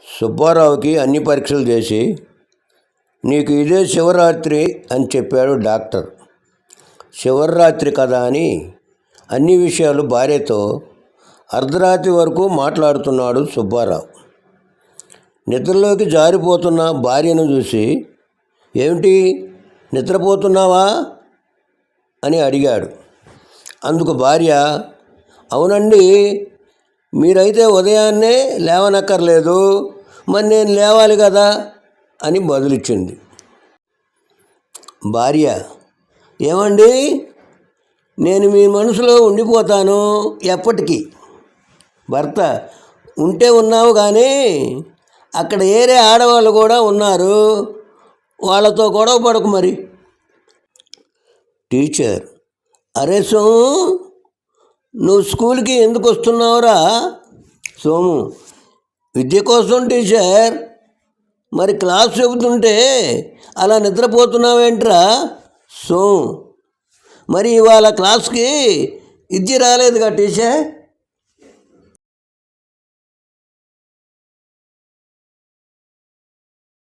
సుబ్బారావుకి అన్ని పరీక్షలు చేసి నీకు ఇదే శివరాత్రి అని చెప్పాడు డాక్టర్. శివరాత్రి కదా అని అన్ని విషయాలు భార్యతో అర్ధరాత్రి వరకు మాట్లాడుతున్నాడు సుబ్బారావు. నిద్రలోకి జారిపోతున్న భార్యను చూసి ఏమిటి నిద్రపోతున్నావా అని అడిగాడు. అందుకు భార్య, అవునండి, మీరైతే ఉదయాన్నే లేవనక్కర్లేదు, మరి నేను లేవాలి కదా అని బదులిచ్చింది. భార్య, ఏమండి, నేను మీ మనసులో ఉండిపోతాను ఎప్పటికీ. భర్త, ఉంటే ఉన్నావు కానీ అక్కడ ఏరే ఆడవాళ్ళు కూడా ఉన్నారు, వాళ్ళతో గొడవ పడకు మరి. టీచర్, అరే సోము, నువ్వు స్కూల్కి ఎందుకు వస్తున్నావురా? సోము, విద్య కోసం టీచర్. మరి క్లాస్ చెబుతుంటే అలా నిద్రపోతున్నావేంట్రా? సోము, మరి ఇవాళ క్లాస్కి విద్య రాలేదుగా టీచర్.